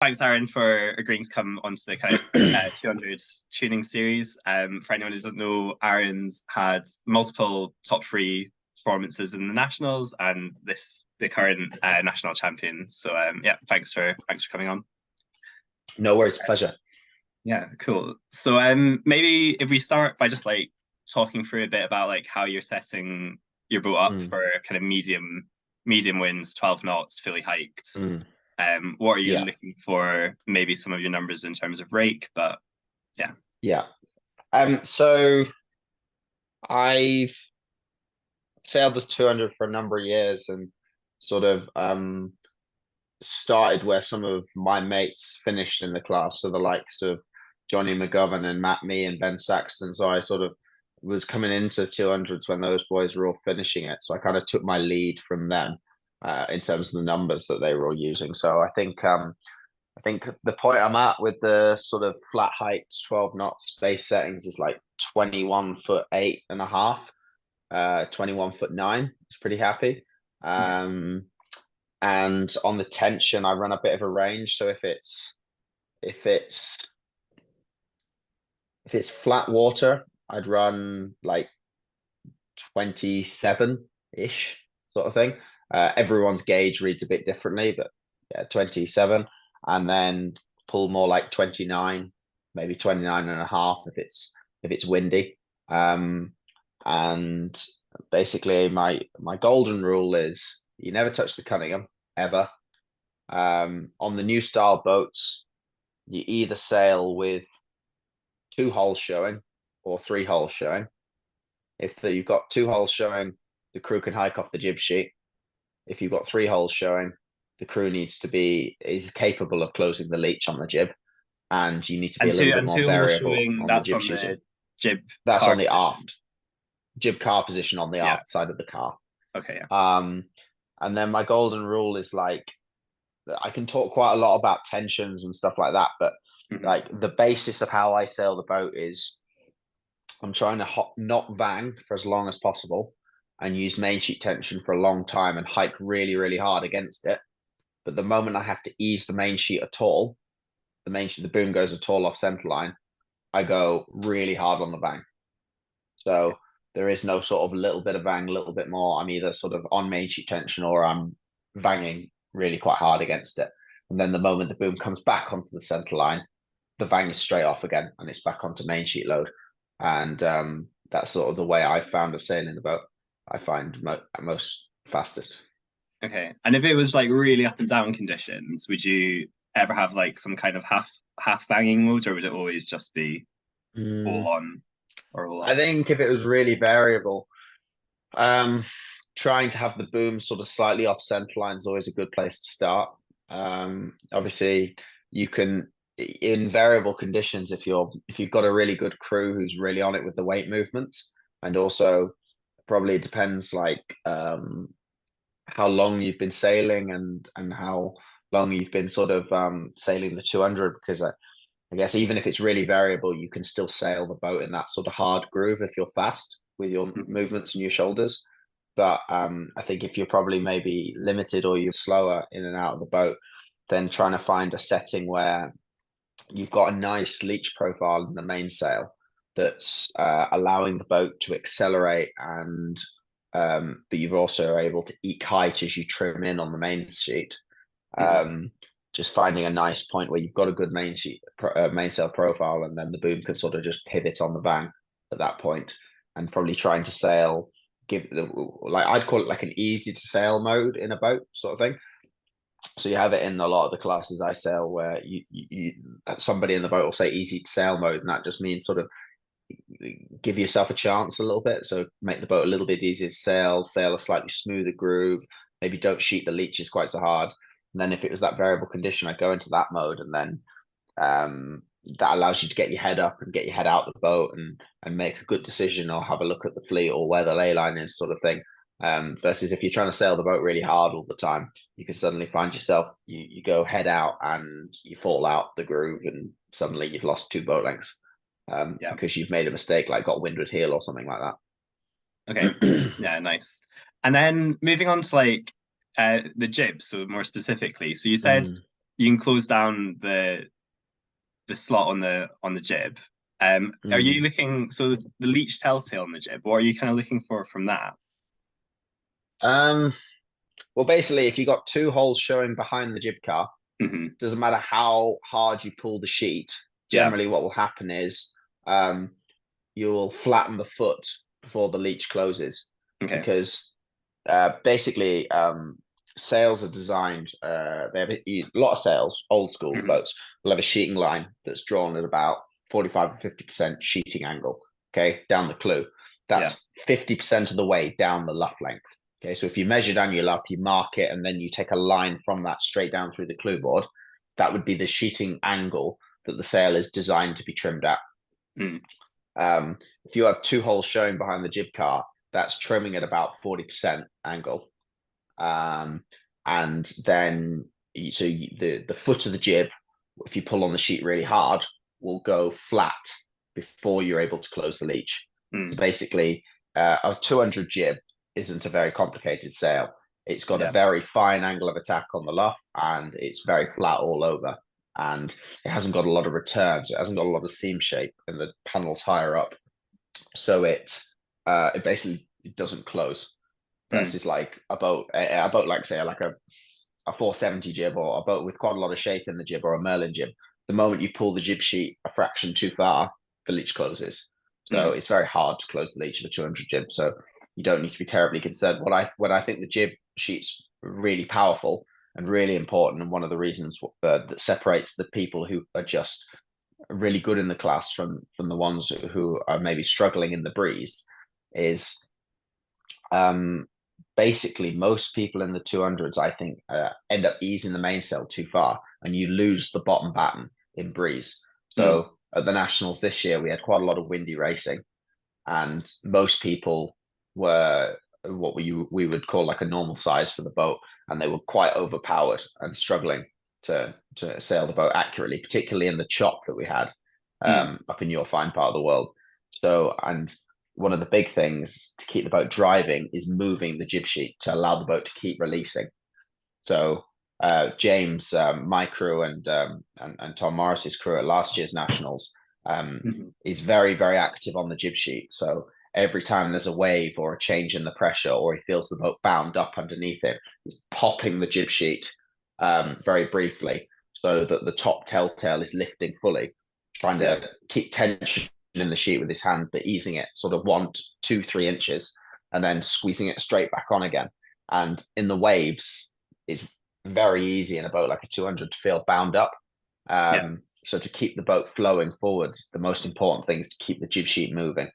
thanks, Aaron, for agreeing to come onto the kind of 200 tuning series. For anyone who doesn't know, Aaron's had multiple top three performances in the nationals, and the current national champion. So yeah, thanks for coming on. No worries, pleasure. Yeah, cool. So maybe if we start by just like talking through a bit about like how you're setting your boat up for kind of medium winds, 12 knots, fully hiked. What are you looking for? Maybe some of your numbers in terms of rake, but yeah. Yeah. So I've sailed this 200 for a number of years and sort of started where some of my mates finished in the class. So the likes of Johnny McGovern and Matt Mee and Ben Saxton. So I sort of was coming into 200s when those boys were all finishing it. So I kind of took my lead from them in terms of the numbers that they were all using. So I think the point I'm at with the sort of flat height 12 knots base settings is like 21'8.5", 21'9". It's pretty happy. And on the tension, I run a bit of a range. So if it's flat water, I'd run like 27-ish sort of thing. Everyone's gauge reads a bit differently, but yeah, 27, and then pull more like 29, maybe 29.5 if it's windy. And basically my golden rule is you never touch the Cunningham ever. On the new style boats, you either sail with 2 holes showing or 3 holes showing. If you've got 2 holes showing, the crew can hike off the jib sheet. If you've got 3 holes showing, the crew is capable of closing the leech on the jib, and you need to be a little bit more variable on the jib sheeting. Jib. That's on the aft jib car position on the aft side of the car. Okay. Yeah. And then my golden rule is like, I can talk quite a lot about tensions and stuff like that, but like the basis of how I sail the boat is I'm trying to not vang for as long as possible and use main sheet tension for a long time and hike really, really hard against it. But the moment I have to ease the main sheet at all, the boom goes at all off centerline, I go really hard on the vang. So there is no sort of little bit of vang, a little bit more. I'm either sort of on main sheet tension or I'm vanging really quite hard against it. And then the moment the boom comes back onto the center line, the vang is straight off again and it's back onto main sheet load. And that's sort of the way I found of sailing the boat. I find most fastest. Okay. And if it was like really up and down conditions, would you ever have like some kind of half banging mode, or would it always just be all on or all off? I think if it was really variable, trying to have the boom sort of slightly off center line is always a good place to start. Obviously you can, in variable conditions, if you've got a really good crew who's really on it with the weight movements, and also probably depends like how long you've been sailing and how long you've been sort of sailing the 200, because I guess even if it's really variable, you can still sail the boat in that sort of hard groove if you're fast with your movements and your shoulders. But I think if you're probably maybe limited or you're slower in and out of the boat, then trying to find a setting where you've got a nice leech profile in the mainsail that's allowing the boat to accelerate, and but you're also able to eke height as you trim in on the main sheet. Just finding a nice point where you've got a good mainsail profile, and then the boom can sort of just pivot on the vang at that point, and probably trying to sail, I'd call it like an easy to sail mode in a boat sort of thing. So you have it in a lot of the classes I sail where you somebody in the boat will say easy to sail mode, and that just means sort of give yourself a chance a little bit. So make the boat a little bit easier to sail a slightly smoother groove, maybe don't sheet the leeches quite so hard. And then if it was that variable condition, I'd go into that mode, and then that allows you to get your head up and get your head out of the boat and make a good decision, or have a look at the fleet or where the ley line is, sort of thing. Versus if you're trying to sail the boat really hard all the time, you can suddenly find yourself, you go head out and you fall out the groove, and suddenly you've lost 2 boat lengths because you've made a mistake, like got windward heel or something like that. Okay. Yeah, nice. And then moving on to like the jib, so more specifically, so you said you can close down the slot on the jib. Are you looking so the leech telltale on the jib? What are you kind of looking for from that? Um, well, basically, if you got two holes showing behind the jib car, doesn't matter how hard you pull the sheet. Yeah. Generally, what will happen is you will flatten the foot before the leech closes, Okay. because basically sails are designed. They have a lot of sails. Old school boats will have a sheeting line that's drawn at about 45 or 50% sheeting angle. Okay, down the clew. That's 50% of the way down the luff length. Okay, so if you measure down your luff, you mark it, and then you take a line from that straight down through the clew board. That would be the sheeting angle that the sail is designed to be trimmed at. If you have two holes showing behind the jib car, that's trimming at about 40% angle. And then the foot of the jib, if you pull on the sheet really hard, will go flat before you're able to close the leech. So basically, a 200 jib isn't a very complicated sail. It's got a very fine angle of attack on the luff, and it's very flat all over. And it hasn't got a lot of returns. It hasn't got a lot of seam shape in the panels higher up. So it basically doesn't close. Versus like a boat like, say, like a 470 jib, or a boat with quite a lot of shape in the jib, or a Merlin jib. The moment you pull the jib sheet a fraction too far, the leech closes. So it's very hard to close the leech of a 200 jib. So you don't need to be terribly concerned. What I think the jib sheet's really powerful and really important, and one of the reasons that separates the people who are just really good in the class from the ones who are maybe struggling in the breeze, is basically most people in the 200s, I think, end up easing the mainsail too far, and you lose the bottom batten in breeze. So at the Nationals this year, we had quite a lot of windy racing, and most people were what we would call like a normal size for the boat, and they were quite overpowered and struggling to sail the boat accurately, particularly in the chop that we had up in your fine part of the world. So, and one of the big things to keep the boat driving is moving the jib sheet to allow the boat to keep releasing. So James, my crew, and Tom Morris's crew at last year's Nationals is very, very active on the jib sheet. So every time there's a wave or a change in the pressure, or he feels the boat bound up underneath it, he's popping the jib sheet very briefly, so that the top telltale is lifting fully, trying to keep tension in the sheet with his hand, but easing it sort of 1, 2, 3 inches, and then squeezing it straight back on again. And in the waves, it's very easy in a boat like a 200 to feel bound up. So to keep the boat flowing forwards, the most important thing is to keep the jib sheet moving.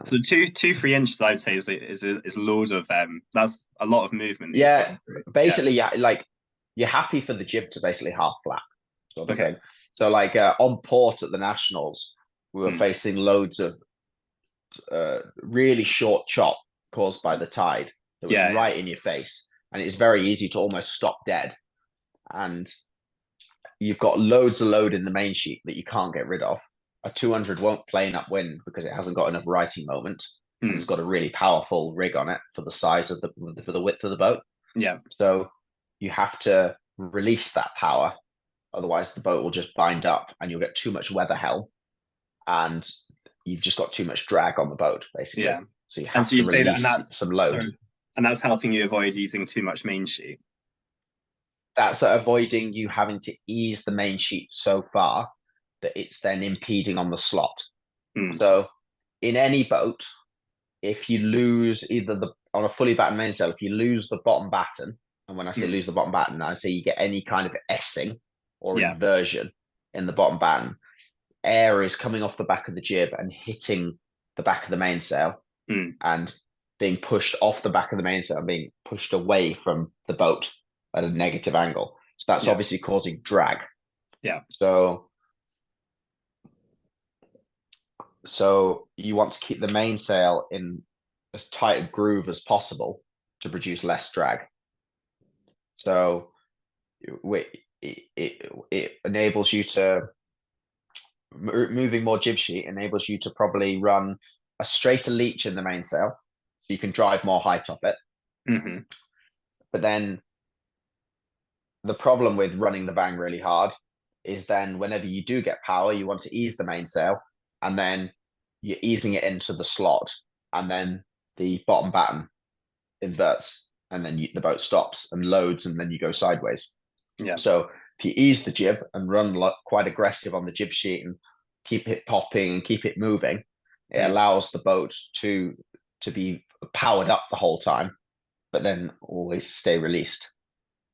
So 3 inches, I would say, is loads of that's a lot of movement. Yeah, basically, like you're happy for the jib to basically half flap sort of thing. So like on port at the Nationals, we were facing loads of really short chop caused by the tide that was right in your face, and it's very easy to almost stop dead. And you've got loads of load in the main sheet that you can't get rid of. A 200 won't plane upwind because it hasn't got enough righting moment. And it's got a really powerful rig on it for the size of for the width of the boat. So you have to release that power, otherwise the boat will just bind up, and you'll get too much weather hell, and you've just got too much drag on the boat, basically. So you have to release some load. And that's helping you avoid using too much main sheet. That's avoiding you having to ease the main sheet so far that it's then impeding on the slot. So in any boat, if you lose on a fully battened mainsail, if you lose the bottom batten, and when I say lose the bottom batten, I say you get any kind of essing or inversion in the bottom batten, air is coming off the back of the jib and hitting the back of the mainsail and being pushed off the back of the mainsail and being pushed away from the boat at a negative angle. So that's obviously causing drag. So you want to keep the mainsail in as tight a groove as possible to produce less drag. So it enables you to, moving more jib sheet enables you to probably run a straighter leech in the mainsail, so you can drive more height off it. But then the problem with running the bang really hard is then whenever you do get power, you want to ease the mainsail, and then you're easing it into the slot, and then the bottom batten inverts, and then the boat stops and loads, and then you go sideways. Yeah. So if you ease the jib and run quite aggressive on the jib sheet and keep it popping and keep it moving, it allows the boat to be powered up the whole time, but then always stay released.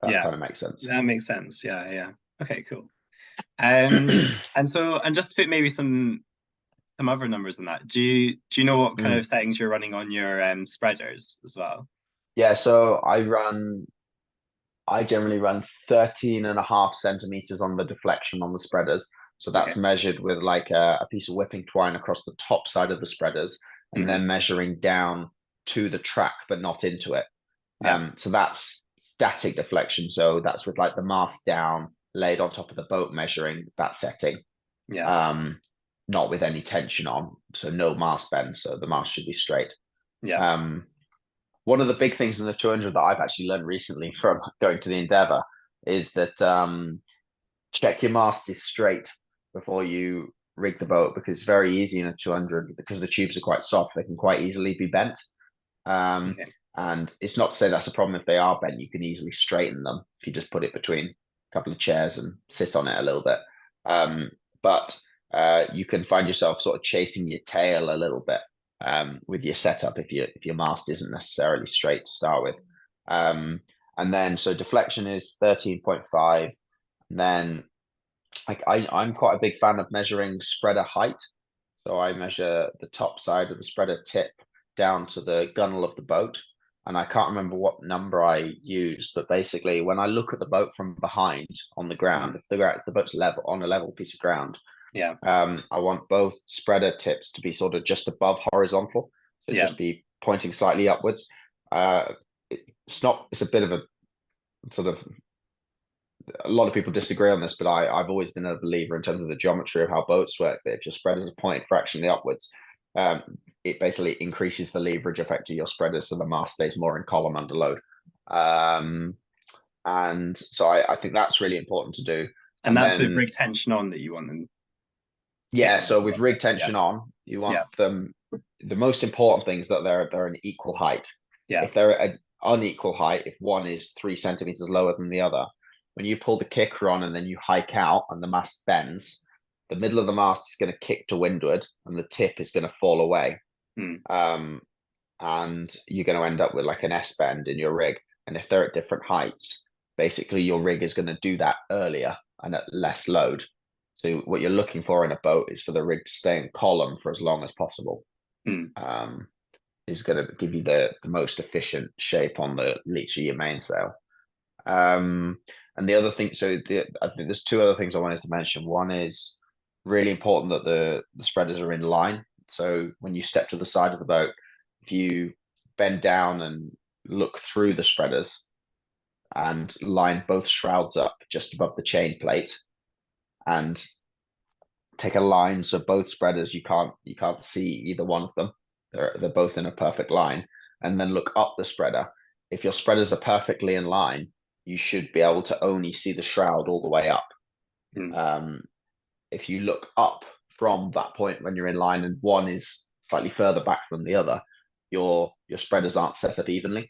That kind of makes sense. That makes sense. Yeah, yeah. Okay, cool. And just to put maybe some other numbers on that, do you know what kind of settings you're running on your spreaders as well? Yeah, so I generally run 13.5 centimeters on the deflection on the spreaders. So that's measured with like a piece of whipping twine across the top side of the spreaders, and then measuring down to the track, but not into it. So that's static deflection. So that's with like the mast down, laid on top of the boat, measuring that setting. Not with any tension on. So no mast bend. So the mast should be straight. One of the big things in the 200 that I've actually learned recently from going to the Endeavour is that check your mast is straight before you rig the boat, because it's very easy in a 200 because the tubes are quite soft. They can quite easily be bent. And it's not to say that's a problem if they are bent. You can easily straighten them if you just put it between a couple of chairs and sit on it a little bit. But you can find yourself sort of chasing your tail a little bit with your setup if your mast isn't necessarily straight to start with. And then so deflection is 13.5. And then like I'm quite a big fan of measuring spreader height. So I measure the top side of the spreader tip down to the gunnel of the boat. And I can't remember what number I used, but basically when I look at the boat from behind on the ground, if the boat's level on a level piece of ground, I want both spreader tips to be sort of just above horizontal, so just be pointing slightly upwards. It's a bit of a sort of, a lot of people disagree on this, but I've always been a believer in terms of the geometry of how boats work, that if your spreaders are pointed fractionally upwards, it basically increases the leverage effect of your spreaders, so the mast stays more in column under load. And so I think that's really important to do. And that's with rig tension on that you want them. Yeah, so with rig tension on, you want them. The most important thing is that they're an equal height. If they're an unequal height, if one is 3 centimeters lower than the other, when you pull the kicker on and then you hike out and the mast bends, the middle of the mast is going to kick to windward and the tip is going to fall away. And you're going to end up with like an S bend in your rig. And if they're at different heights, basically your rig is going to do that earlier and at less load. So what you're looking for in a boat is for the rig to stay in column for as long as possible. Is going to give you the most efficient shape on the leach of your mainsail. And the other thing, I think there's 2 other things I wanted to mention. One is really important that the spreaders are in line. So when you step to the side of the boat, if you bend down and look through the spreaders and line both shrouds up just above the chain plate and take a line, so both spreaders, you can't see either one of them. They're both in a perfect line, and then look up the spreader. If your spreaders are perfectly in line, you should be able to only see the shroud all the way up. If you look up from that point when you're in line and one is slightly further back than the other, your spreaders aren't set up evenly,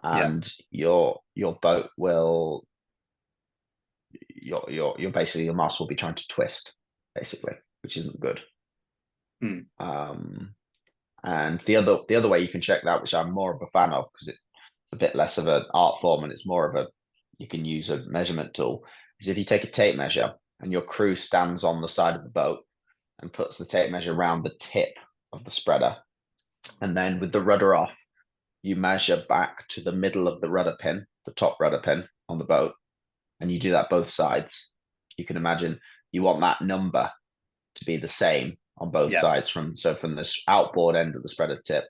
and your boat will your basically your mast will be trying to twist, basically, which isn't good. And the other way you can check that, which I'm more of a fan of because it's a bit less of an art form and it's more of you can use a measurement tool, is if you take a tape measure and your crew stands on the side of the boat and puts the tape measure around the tip of the spreader, and then with the rudder off, you measure back to the middle of the rudder pin, the top rudder pin on the boat, and you do that both sides. You can imagine you want that number to be the same on both sides, from this outboard end of the spreader tip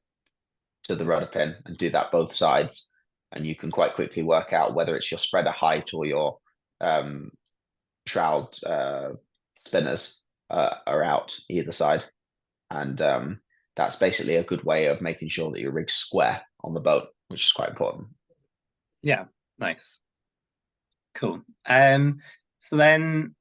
to the rudder pin, and do that both sides, and you can quite quickly work out whether it's your spreader height or your shroud spinners are out either side. And that's basically a good way of making sure that your rig's square on the boat, which is quite important. Yeah, nice. Cool. So then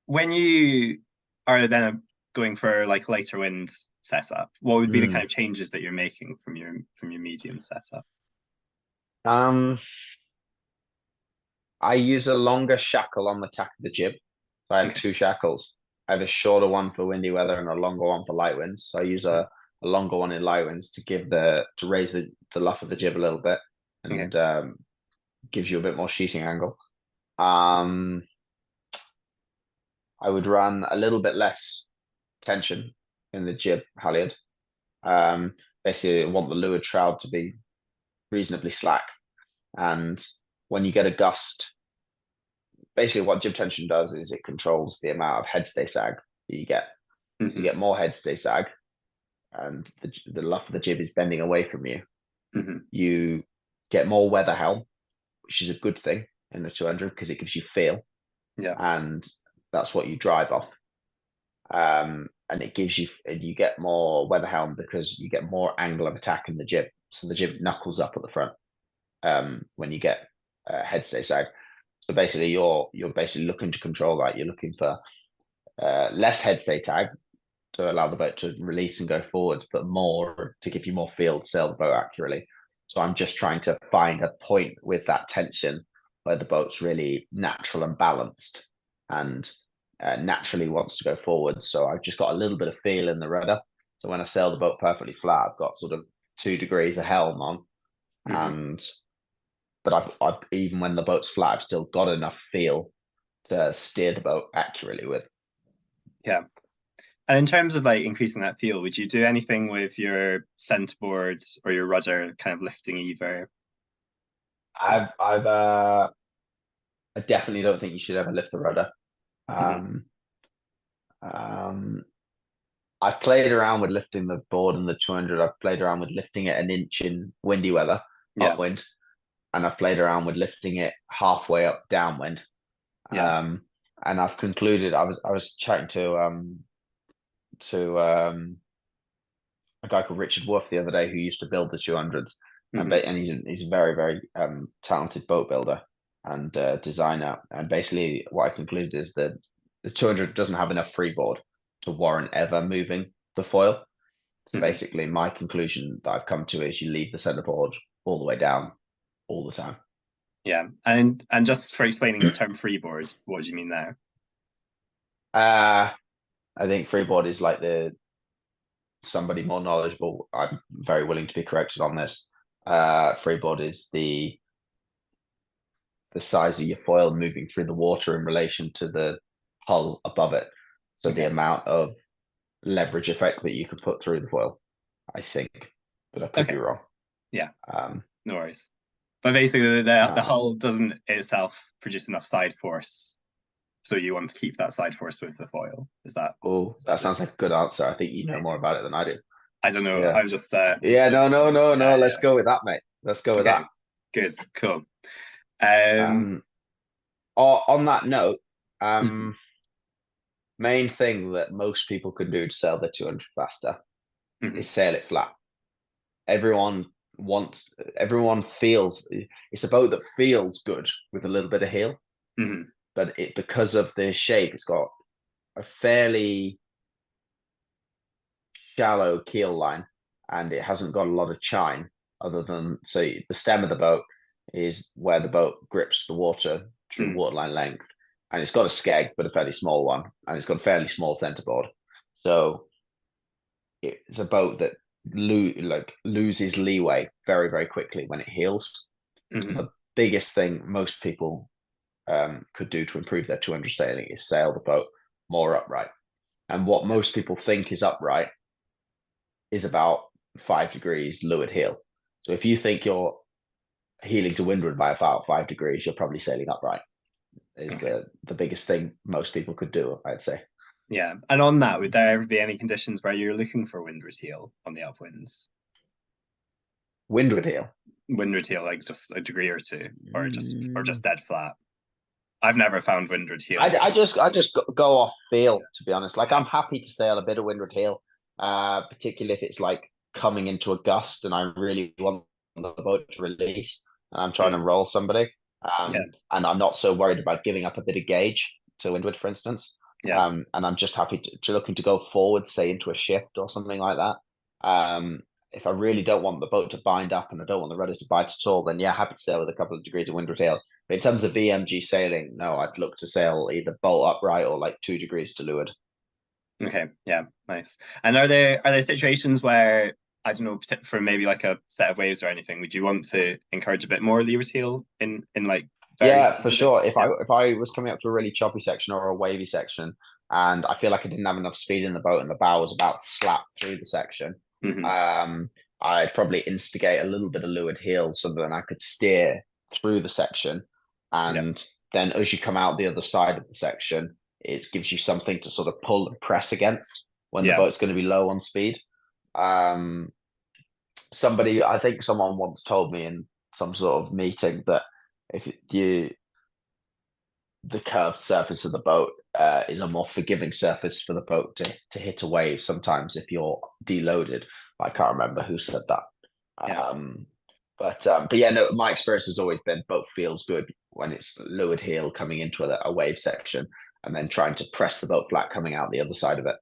when you are then going for like lighter wind setup, what would be the kind Mm. of changes that you're making from your medium setup? Um, I use a longer shackle on the tack of the jib. So I have Okay. two shackles. I have a shorter one for windy weather and a longer one for light winds. So I use a longer one in light winds to give to raise the luff of the jib a little bit Okay. and gives you a bit more sheeting angle. Um, I would run a little bit less tension in the jib halyard. Basically, I want the leeward shroud to be reasonably slack. And when you get a gust, basically what jib tension does is it controls the amount of headstay sag that you get. So you Hmm. get more headstay sag, and the luff of the jib is bending away from you. Hmm. You get more weather helm, which is a good thing in the 200 because it gives you feel, Yeah. and that's what you drive off. And it gives you, and you get more weather helm because you get more angle of attack in the jib. So the jib knuckles up at the front when you get headstay sag. So basically, you're basically looking to control that. You're looking for less headstay tag to allow the boat to release and go forwards, but more to give you more feel to sail the boat accurately. So I'm just trying to find a point with that tension where the boat's really natural and balanced and naturally wants to go forward. So I've just got a little bit of feel in the rudder. So when I sail the boat perfectly flat, I've got sort of 2 degrees of helm on, Hmm. and but I've even when the boat's flat, I've still got enough feel to steer the boat accurately with. Yeah. And in terms of like increasing that feel, would you do anything with your centerboard or your rudder kind of lifting either? I definitely don't think you should ever lift the rudder. Hmm. Um, um, I've played around with lifting the board in the 200. I've played around with lifting it an inch in windy weather, Yeah. upwind, and I've played around with lifting it halfway up downwind. Yeah. Um, and I've concluded. I was chatting to a guy called Richard Wolf the other day who used to build the 200s, Hmm. and he's a very very talented boat builder and designer. And basically, what I concluded is that the 200 doesn't have enough freeboard to warrant ever moving the foil. So Hmm. basically, my conclusion that I've come to is you leave the centerboard all the way down all the time. Yeah. And just for explaining the term freeboard, what do you mean there? Uh I think freeboard is like the somebody more knowledgeable. I'm very willing to be corrected on this. Freeboard is the size of your foil moving through the water in relation to the hull above it. So the Okay. amount of leverage effect that you could put through the foil, I think, but I could be Okay. wrong. Yeah. Um, No worries. But basically, the uh, hull doesn't itself produce enough side force, so you want to keep that side force with the foil. oh, Is that that the sounds like a good answer. I think you know more about it than I do. I don't know. Yeah. I'm just Yeah, no, no, no, no. Let's yeah. go with that, mate. Let's go with Okay, that. good, cool. Um, Um, on that note, mhm, main thing that most people can do to sail their 200 faster mhm, is sail it flat. Everyone everyone feels it's a boat that feels good with a little bit of heel, mhm, but it because of the shape, it's got a fairly shallow keel line and it hasn't got a lot of chine other than so the stem of the boat is where the boat grips the water through mhm, waterline length, and it's got a skeg but a fairly small one, and it's got a fairly small centerboard. So it's a boat that loses leeway very very quickly when it heels. So mhm. the biggest thing most people could do to improve their 200 sailing is sail the boat more upright. And what most people think is upright is about 5 degrees leeward heel. So if you think you're heeling to windward by about 5 degrees, you're probably sailing upright. Is Okay, the biggest thing most people could do, I'd say. yeah. And on that, would there ever be any conditions where you're looking for windward heel on the upwinds? Windward heel. Windward heel, like just a degree or two, or Mm. just dead flat. I've never found windward heel I, to I be. just I just go off feel, Yeah, to be honest. Like I'm happy to sail a bit of windward heel, particularly if it's like coming into a gust and I really want the boat to release and I'm trying to mm, roll somebody. Yeah. And I'm not so worried about giving up a bit of gauge to windward, for instance. Yeah. And I'm just happy looking to go forward, say into a shift or something like that. If I really don't want the boat to bind up and I don't want the rudder to bite at all, then yeah, happy to sail with a couple of degrees of windward heel. But in terms of VMG sailing, no, I'd look to sail either bolt upright or like 2 degrees to leeward. Okay. Yeah. Nice. And are there situations where, I don't know, for maybe like a set of waves or anything, would you want to encourage a bit more leeward heel in like very Yeah, for specific? sure. If I Yeah. if I was coming up to a really choppy section or a wavy section, and I feel like I didn't have enough speed in the boat and the bow was about to slap through the section, Hmm. um, I'd probably instigate a little bit of leeward heel so that I could steer through the section, Yeah. and then as you come out the other side of the section, it gives you something to sort of pull and press against when the Yeah. boat's going to be low on speed. Um, I think someone once told me in some sort of meeting that if you the curved surface of the boat is a more forgiving surface for the boat to hit a wave sometimes if you're deloaded. I can't remember who said that. Yeah. Um, but yeah, no, my experience has always been boat feels good when it's leeward heel coming into a wave section and then trying to press the boat flat coming out the other side of it.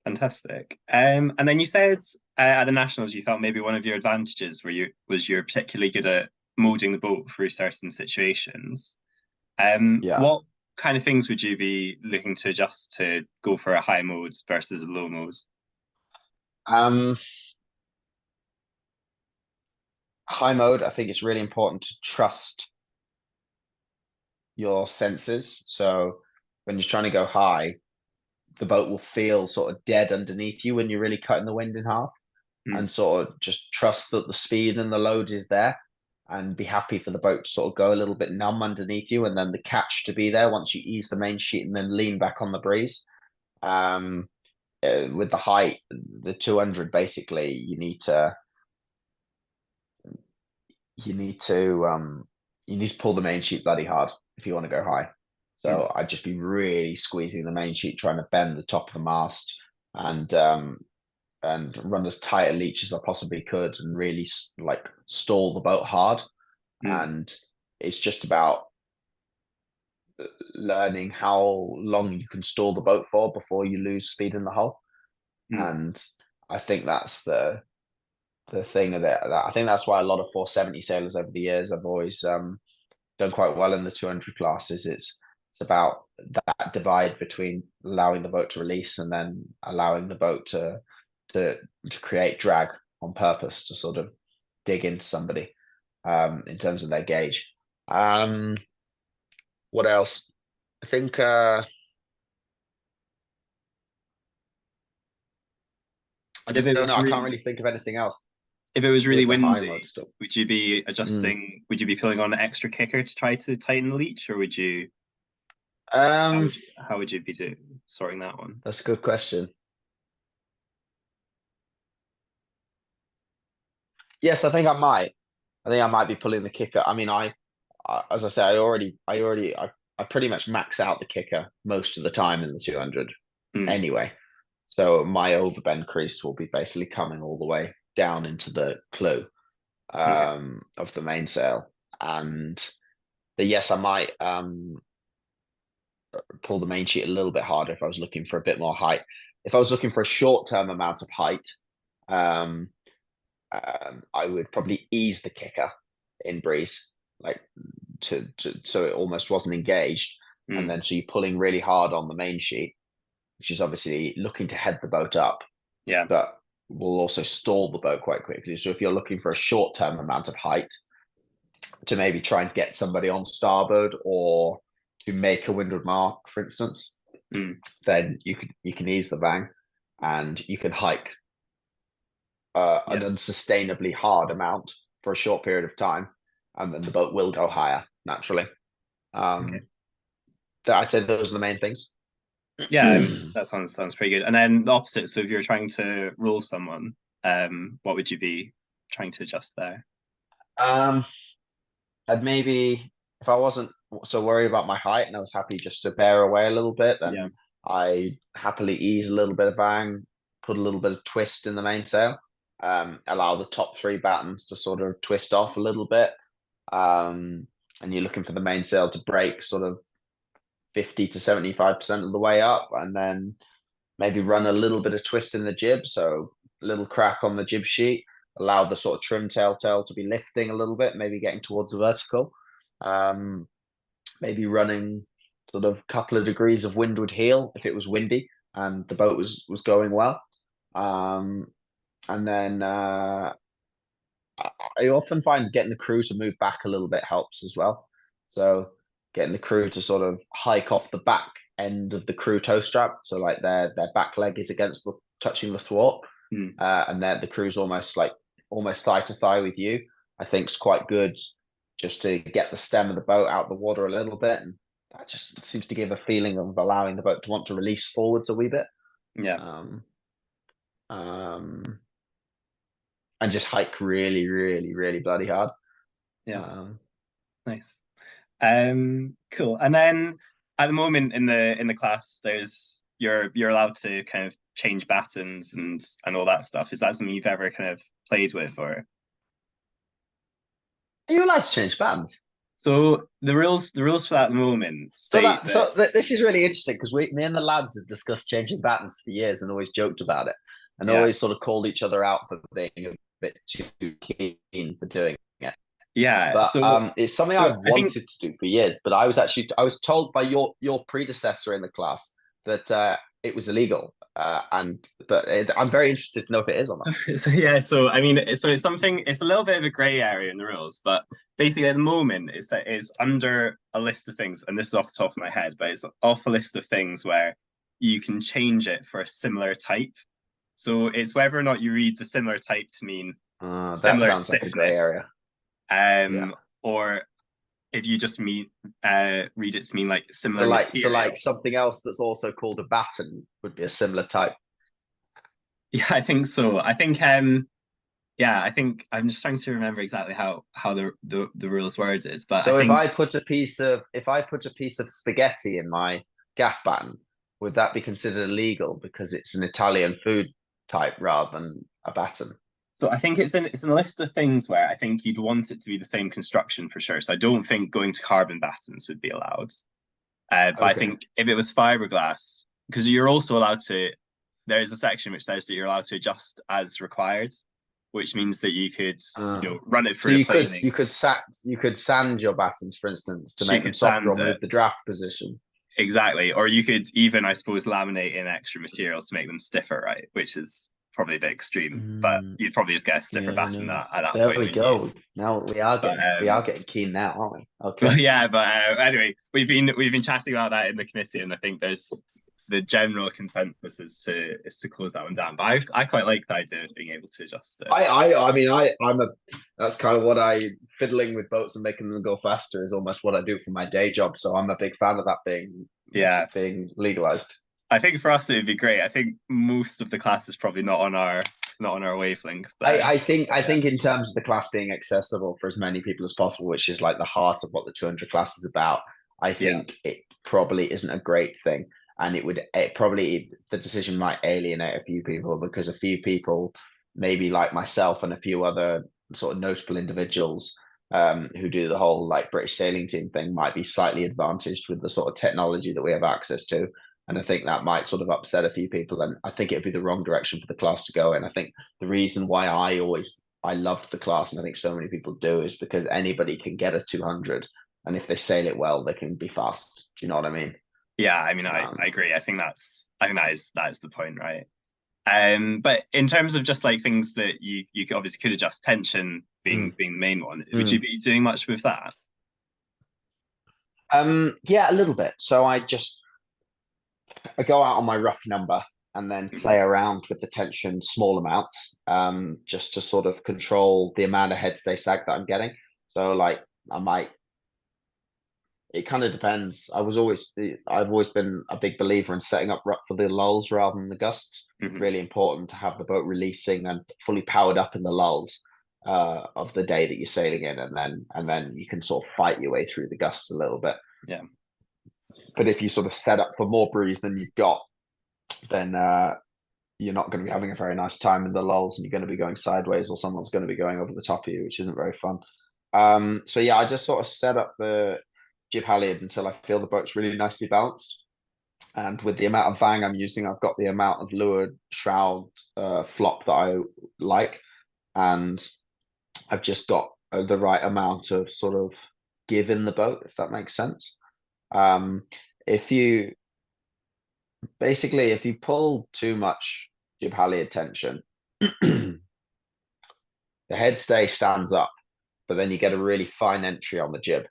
Fantastic. And then you said at the nationals you felt maybe one of your advantages you're particularly good at molding the boat through certain situations. Yeah. What kind of things would you be looking to adjust to go for a high mode versus a low mode? Um, High mode, I think it's really important to trust your senses. So when you're trying to go high, the boat will feel sort of dead underneath you when you're really cutting the wind in half, Mm, and sort of just trust that the speed and the load is there, and be happy for the boat to sort of go a little bit numb underneath you, and then the catch to be there once you ease the main sheet and then lean back on the breeze. Um, with the height, the 200, basically, you need to you need to pull the main sheet bloody hard if you want to go high. mm, So I'd just be really squeezing the main sheet, trying to bend the top of the mast and run as tight a leech as I possibly could, and really like stall the boat hard. mm, And it's just about learning how long you can stall the boat for before you lose speed in the hull. mm, And I think that's the thing of it. I think that's why a lot of 470 sailors over the years have always done quite well in the 200 classes. It's about that divide between allowing the boat to release and then allowing the boat to create drag on purpose to sort of dig into somebody in terms of their gauge. What else? I think I If it don't know. was I can't really really think of anything else if it was really with the high mode windy, stuff. would you be Mm. adjusting? Would you be pulling on an extra kicker to try to tighten the leech, or would you? Um, How would you be sorting that one? that's a good question. Yes, I think I might. I think I might be pulling the kicker. I mean, as I say, I pretty much max out the kicker most of the time in the 200 Mm, anyway. So my overbend crease will be basically coming all the way down into the clue okay. of the mainsail. And but yes, I might pull the main sheet a little bit harder if I was looking for a bit more height. If I was looking for a short-term amount of height, um, I would probably ease the kicker in breeze, like to so it almost wasn't engaged, and Mm, then so you're pulling really hard on the main sheet, which is obviously looking to head the boat up, yeah. but will also stall the boat quite quickly. So if you're looking for a short-term amount of height to maybe try and get somebody on starboard or to make a windward mark, for instance, Mm, then you can ease the bang and you can hike an yeah. unsustainably hard amount for a short period of time, and then the boat will go higher naturally. Okay. Um, I'd say those are the main things. Yeah, I mean that sounds pretty good. And then the opposite. So if you're trying to roll someone, what would you be trying to adjust there? um, I'd maybe, if I wasn't so worried about my height and I was happy just to bear away a little bit, Yeah. then I happily ease a little bit of bang, put a little bit of twist in the mainsail, allow the top three battens to sort of twist off a little bit. Um, and you're looking for the mainsail to break sort of 50 to 75% of the way up, and then maybe run a little bit of twist in the jib, so a little crack on the jib sheet, allow the sort of trim tail to be lifting a little bit, maybe getting towards the vertical, maybe running sort of couple of degrees of windward heel if it was windy and the boat was going well. And then I often find getting the crew to move back a little bit helps as well. So getting the crew to sort of hike off the back end of the crew tow strap, so like their back leg is against touching the thwart, and then the crew's almost thigh to thigh with you. I think is quite good just to get the stem of the boat out the water a little bit, and that just seems to give a feeling of allowing the boat to want to release forwards a wee bit. Yeah. And just hike really, really, really bloody hard. Yeah. Nice. Cool. And then at the moment in the class, you're allowed to kind of change battens and all that stuff. Is that something you've ever kind of played with, or? Are you allowed to change battens? So the rules for that at the moment state this is really interesting because me and the lads have discussed changing battens for years and always joked about it, and always sort of called each other out for being a bit too keen for doing it. Yeah, but so it's something I've wanted to do for years. But I was told by your predecessor in the class that it was illegal. I'm very interested to know if it is or not. So I mean, so it's something. It's a little bit of a grey area in the rules, but basically at the moment it's under a list of things, and this is off the top of my head, but it's off a list of things where you can change it for a similar type. So it's whether or not you read the similar type to mean similar that sounds like a grey area. Or if you just read it to mean like similar so like something else that's also called a batten would be a similar type. Yeah, I think so. I think I think I'm just trying to remember exactly how the rules words is. But so if I put a piece of spaghetti in my gaff batten, would that be considered illegal because it's an Italian food type rather than a batten? So I think it's in a list of things where I think you'd want it to be the same construction for sure. So I don't think going to carbon battens would be allowed. But I think if it was fiberglass, because you're also allowed to, there is a section which says that you're allowed to adjust as required, which means that you could run it through. So you could sand your battens, for instance, to make them softer or move the draft position. Exactly, or you could even, I suppose, laminate in extra materials to make them stiffer, right? Which is probably a bit extreme, but you'd probably just get a stiffer batten at that there point. There we go. Now we are getting keen now, aren't we? Okay. Well, yeah, but anyway, we've been chatting about that in the committee, and I think there's the general consensus is to close that one down. But I quite like the idea of being able to adjust it. That's kind of what fiddling with boats and making them go faster is almost what I do for my day job. So I'm a big fan of that being legalized. I think for us it would be great. I think most of the class is probably not on our wavelength. I think in terms of the class being accessible for as many people as possible, which is like the heart of what the 200 class is about, I think it probably isn't a great thing. And the decision might alienate a few people because a few people, maybe like myself and a few other sort of notable individuals who do the whole like British sailing team thing, might be slightly advantaged with the sort of technology that we have access to. And I think that might sort of upset a few people. And I think it'd be the wrong direction for the class to go in. I think the reason why I loved the class, and I think so many people do, is because anybody can get a 200. And if they sail it well, they can be fast. Do you know what I mean? Yeah, I mean, I agree. I think that is the point, right? But in terms of just like things that you obviously could adjust, tension being the main one, would you be doing much with that? Yeah, a little bit. So I go out on my rough number and then play around with the tension small amounts, just to sort of control the amount of headstay sag that I'm getting. So like it kind of depends. I've always been a big believer in setting up for the lulls rather than the gusts. Really important to have the boat releasing and fully powered up in the lulls of the day that you're sailing in, and then you can sort of fight your way through the gusts a little bit. Yeah. But if you sort of set up for more breeze than you've got, then you're not going to be having a very nice time in the lulls, and you're going to be going sideways, or someone's going to be going over the top of you, which isn't very fun. So yeah, I just sort of set up the jib halyard until I feel the boat's really nicely balanced. And with the amount of vang I'm using, I've got the amount of leeward shroud flop that I like, and I've just got the right amount of sort of give in the boat, if that makes sense. If you basically if you pull too much jib halyard tension, the headstay stands up, but then you get a really fine entry on the jib,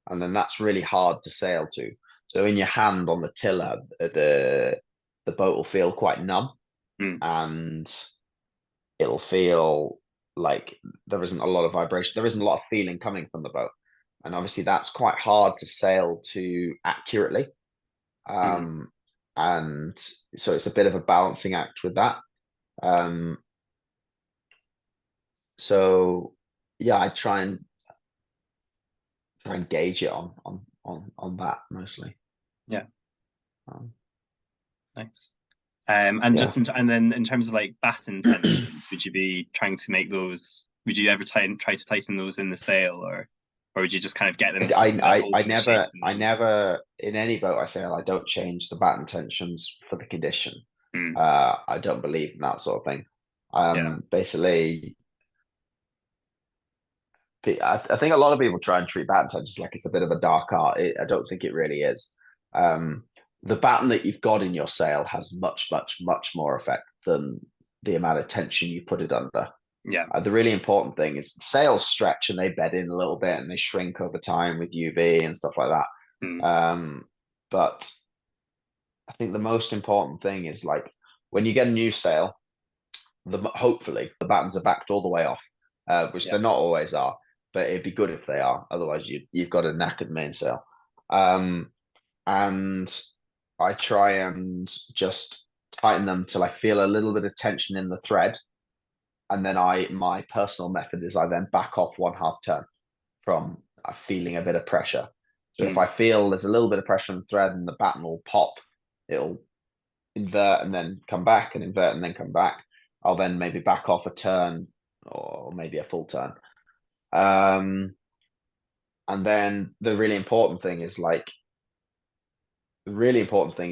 and then that's really hard to sail to. So in your hand on the tiller, the boat will feel quite numb, and it'll feel like there isn't a lot of vibration, there isn't a lot of feeling coming from the boat, and obviously that's quite hard to sail to accurately. And so it's a bit of a balancing act with that. So yeah, I try and gauge it on that mostly. Yeah. Um, Nice. And yeah. just and then in terms of like batten tensions, would you be trying to make those? Would you ever try to tighten those in the sail, or would you just kind of get them to hold I them shape? never in any boat I sail, I don't change the batten tensions for the condition. I don't believe in that sort of thing. Yeah. Basically, I think a lot of people try and treat batten tensions like it's a bit of a dark art. I don't think it really is. The batten that you've got in your sail has much more effect than the amount of tension you put it under. Yeah. The really important thing is sails stretch and they bed in a little bit and they shrink over time with UV and stuff like that. But I think the most important thing is like when you get a new sail, hopefully the battens are backed all the way off, which they're not always are, but it'd be good if they are. Otherwise, you've got a knackered mainsail. And I try and just tighten them till I feel a little bit of tension in the thread, and then my personal method is I then back off 1/2 turn from feeling a bit of pressure. So if I feel there's a little bit of pressure on the thread and the batten will pop, it'll invert and then come back and invert and then come back. I'll then maybe back off a turn or maybe a full turn. And then the really important thing is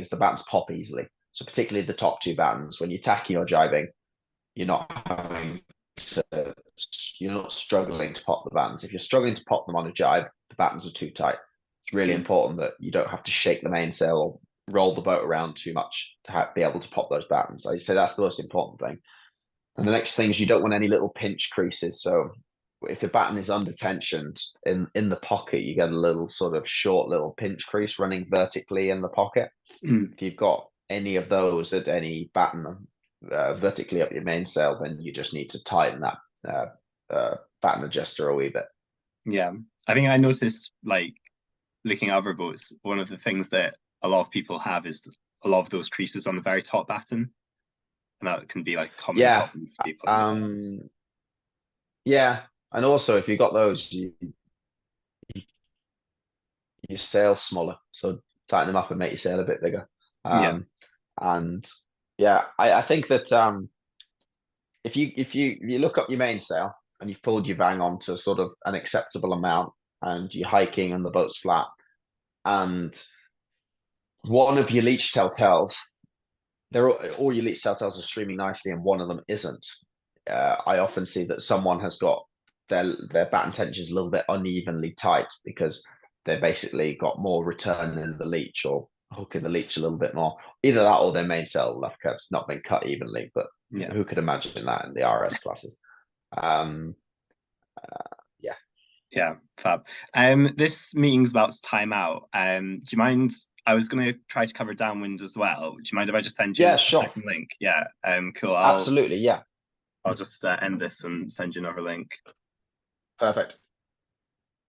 the battens pop easily. So particularly the top two battens, when you're tacking or jibing, you're not struggling to pop the battens. If you're struggling to pop them on a jibe, the battens are too tight. It's really important that you don't have to shake the mainsail or roll the boat around too much to be able to pop those battens. I'd say that's the most important thing. And the next thing is you don't want any little pinch creases. So if the batten is under tension in the pocket, you get a little sort of short little pinch crease running vertically in the pocket. If you've got any of those at any batten vertically up your mainsail, then you just need to tighten that batten adjuster a wee bit. Yeah, I think I noticed like looking at other boats, one of the things that a lot of people have is a lot of those creases on the very top batten, and that can be like common problem for people. Yeah, and also if you got those, you sail smaller, so tighten them up and make your sail a bit bigger. And yeah, I think that if you look up your mainsail and you've pulled your vang on to sort of an acceptable amount and you're hiking and the boat's flat and one of your leech tail tails, all your leech tail tails are streaming nicely and one of them isn't. I often see that someone has got their batten tensions a little bit unevenly tight because they've basically got more return in the leech or hooking the leech a little bit more. Either that or their mainsail left curve's not been cut evenly, but who could imagine that in the RS classes? Yeah, fab. This meeting's about to time out. Do you mind? I was going to try to cover downwind as well. Do you mind if I just send you a second link? Yeah. Cool. Absolutely. Yeah. I'll just end this and send you another link. Perfect.